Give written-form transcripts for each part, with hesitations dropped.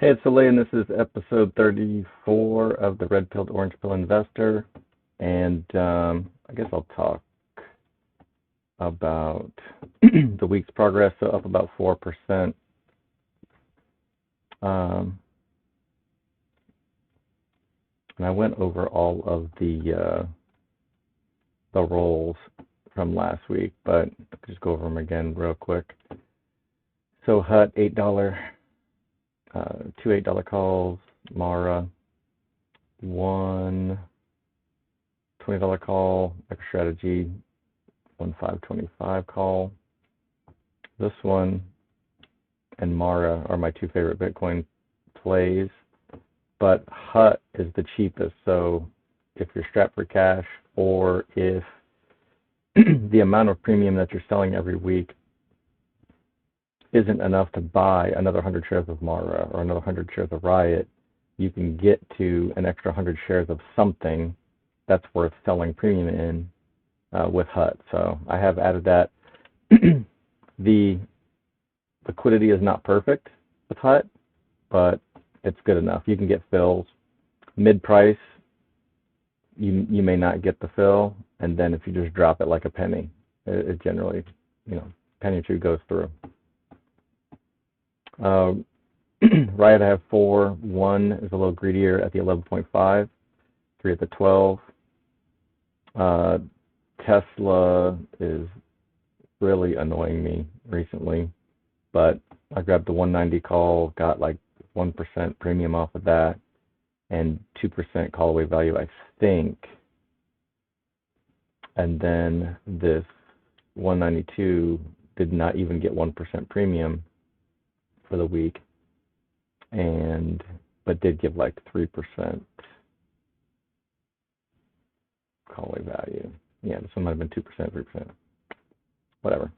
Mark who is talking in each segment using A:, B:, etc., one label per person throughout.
A: Hey, it's Soleil, and this is episode 34 of the Red Pilled Orange Pill Investor. And I guess I'll talk about the week's progress, so up about 4%. And I went over all of the rolls from last week, but I'll just go over them again real quick. So HUT, $8, two $8 calls. Mara, one $20 call. MicroStrategy, 1.525 call. This one and Mara are my two favorite Bitcoin plays, but HUT is the cheapest. So if you're strapped for cash, or if the amount of premium that you're selling every week isn't enough to buy another 100 shares of Mara or another 100 shares of Riot, you can get to an extra 100 shares of something that's worth selling premium in with HUT. So I have added that. The liquidity is not perfect with HUT, but it's good enough. You can get fills. Mid-price, you may not get the fill, and then if you just drop it like a penny, it generally, penny or two goes through. Riot, I have 4. 1 is a little greedier at the 11.5, 3 at the 12. Tesla is really annoying me recently, but I grabbed the 190 call, got like 1% premium off of that, and 2% call away value, I think. And then this 192 did not even get 1% premium for the week, but did give like 3% call away value. Yeah, this one might have been 2%, 3%, whatever.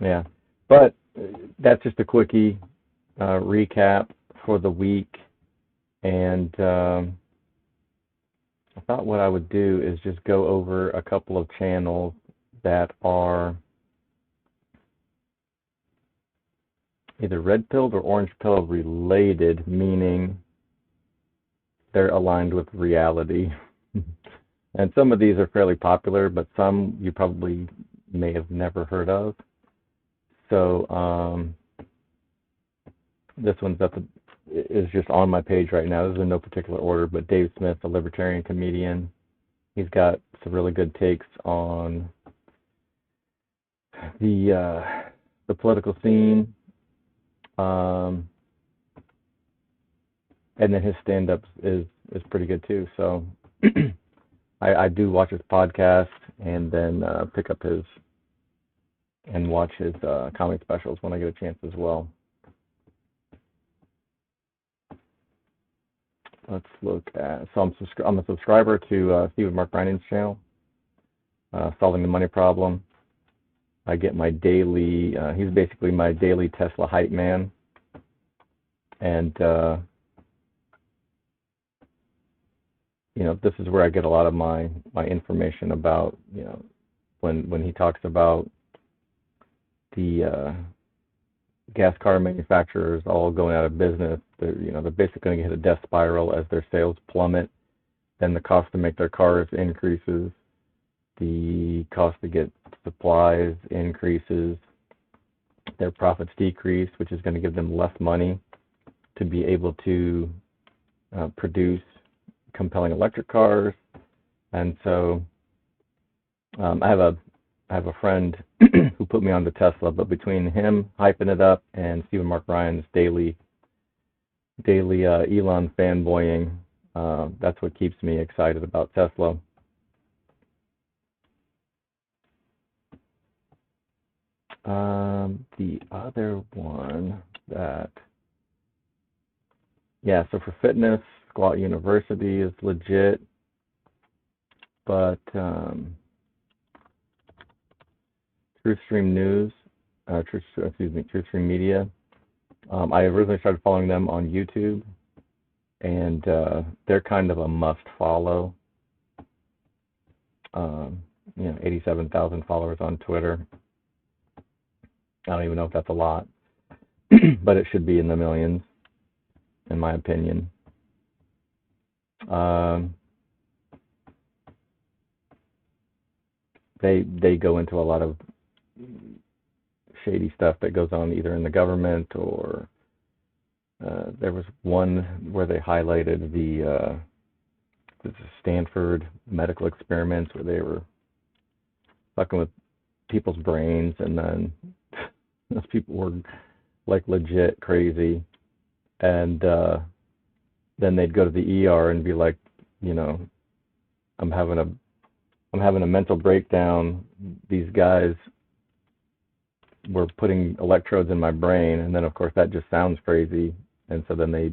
A: Yeah, but that's just a quickie recap for the week, and I thought what I would do is just go over a couple of channels that are either red pilled or orange pill related, meaning they're aligned with reality. And some of these are fairly popular, but some you probably may have never heard of. So this one's is just on my page right now. This is in no particular order, but Dave Smith, a libertarian comedian, he's got some really good takes on the political scene, and then his stand-ups is pretty good too. So I do watch his podcast and then pick up his and watch his comedy specials when I get a chance as well. Let's look at, so I'm a subscriber to Stephen Mark Bryan's channel, Solving the Money Problem. I get my daily, he's basically my daily Tesla hype man. And, this is where I get a lot of my information about, when he talks about the gas car manufacturers all going out of business. They're basically going to hit a death spiral as their sales plummet. Then the cost to make their cars increases. The cost to get supplies increases. Their profits decrease, which is going to give them less money to be able to produce compelling electric cars. And so I have a friend who put me on to Tesla, but between him hyping it up and Stephen Mark Bryan's daily Elon fanboying, that's what keeps me excited about Tesla. The other one so for fitness, Squat University is legit, but TruthStream News, TruthStream Media. I originally started following them on YouTube, and they're kind of a must follow. 87,000 followers on Twitter. I don't even know if that's a lot, but it should be in the millions, in my opinion. They go into a lot of shady stuff that goes on either in the government or there was one where they highlighted the Stanford medical experiments where they were fucking with people's brains, and then those people were like legit crazy, and then they'd go to the ER and be like, I'm having a mental breakdown. These guys were putting electrodes in my brain, and then of course that just sounds crazy, and so then they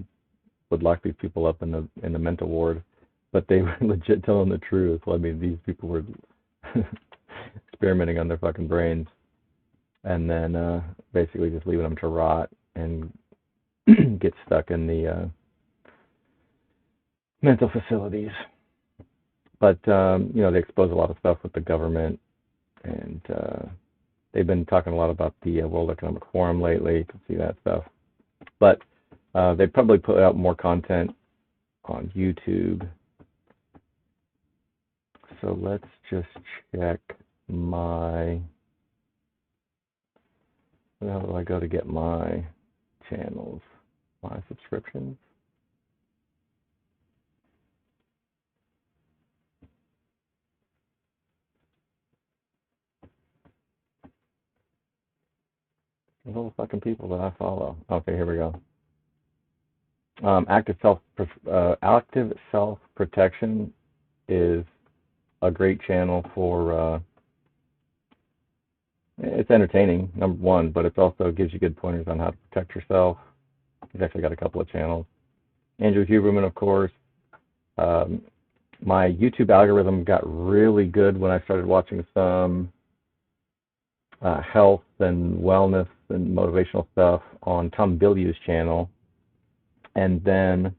A: would lock these people up in the mental ward, but they were legit telling the truth. Well, I mean, these people were experimenting on their fucking brains, and then basically just leaving them to rot and get stuck in the mental facilities. But they expose a lot of stuff with the government, and they've been talking a lot about the World Economic Forum lately. You can see that stuff. But they probably put out more content on YouTube. So let's just check my... How do I go to get my channels? My subscriptions? All the fucking people that I follow. Okay, here we go. Active self protection is a great channel for. It's entertaining, number one, but it also gives you good pointers on how to protect yourself. He's actually got a couple of channels. Andrew Huberman, of course. My YouTube algorithm got really good when I started watching some health and wellness and motivational stuff on Tom Bilyeu's channel, and then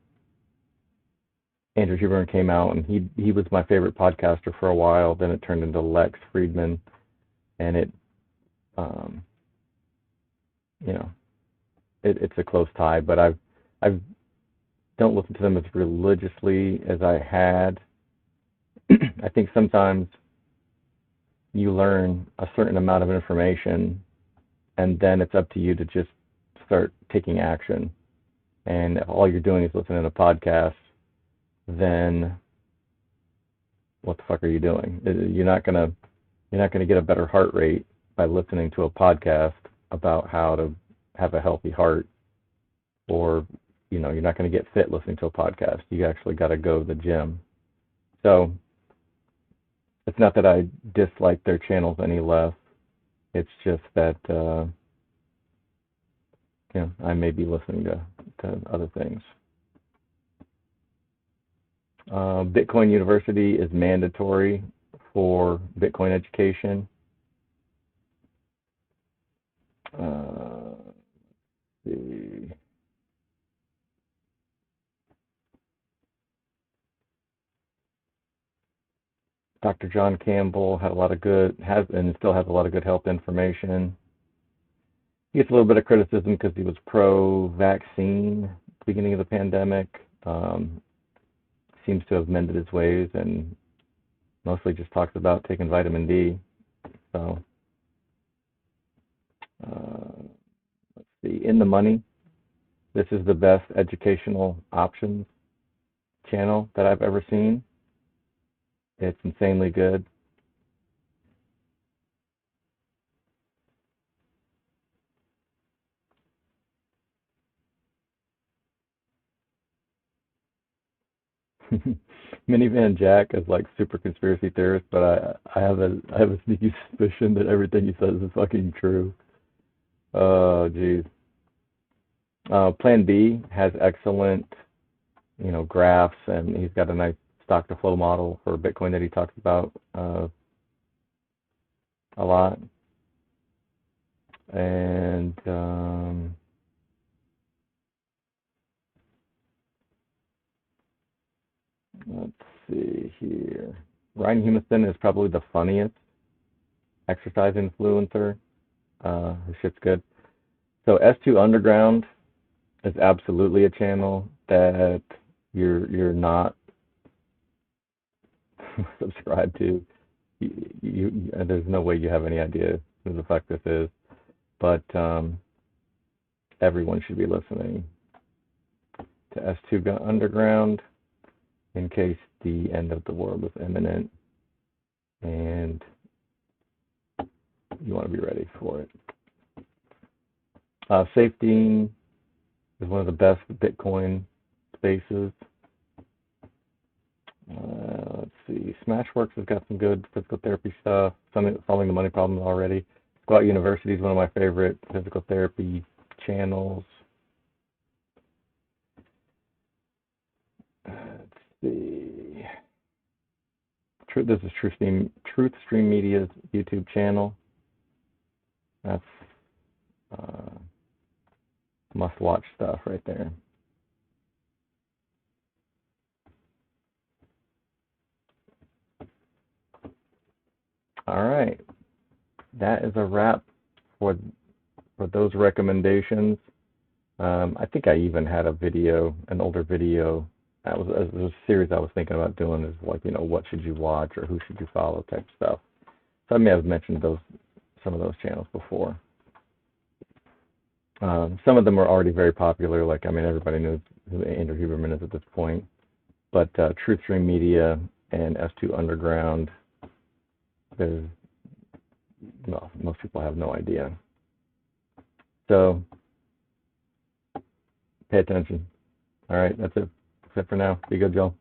A: Andrew Huberman came out, and he was my favorite podcaster for a while. Then it turned into Lex Friedman, and it's a close tie. But I don't listen to them as religiously as I had. I think sometimes you learn a certain amount of information, and then it's up to you to just start taking action. And if all you're doing is listening to podcasts, then what the fuck are you doing? You're not gonna get a better heart rate by listening to a podcast about how to have a healthy heart, or you're not gonna get fit listening to a podcast. You actually got to go to the gym. So it's not that I dislike their channels any less. It's just that I may be listening to other things. Bitcoin University is mandatory for Bitcoin education. Let's see. Dr. John Campbell has and still has a lot of good health information. He gets a little bit of criticism because he was pro-vaccine at the beginning of the pandemic. Seems to have mended his ways and mostly just talks about taking vitamin D. So, let's see. In the Money. This is the best educational options channel that I've ever seen. It's insanely good. Minivan Jack is like super conspiracy theorist, but I have a sneaky suspicion that everything he says is fucking true. Oh, geez. Plan B has excellent, graphs, and he's got a nice stock to flow model for Bitcoin that he talks about a lot. And let's see here. Ryan Humiston is probably the funniest exercise influencer. His shit's good. So S2 Underground is absolutely a channel that you're not subscribed to. There's no way you have any idea who the fuck this is, but everyone should be listening to S2 Underground in case the end of the world is imminent and you want to be ready for it. Safety is one of the best Bitcoin spaces. Let's see. Smashworks has got some good physical therapy stuff. Solving the money problem already. Squat University is one of my favorite physical therapy channels. Let's see. This is TruthStream Media's YouTube channel. That's must-watch stuff right there. All right, that is a wrap for those recommendations. I think I even had an older video. That was a series I was thinking about doing, is like, what should you watch or who should you follow type stuff. So I may have mentioned some of those channels before. Some of them are already very popular. Like, everybody knows who Andrew Huberman is at this point. But TruthStream Media and S2 Underground, most people have no idea. So pay attention. All right, that's it for now. Be good, y'all.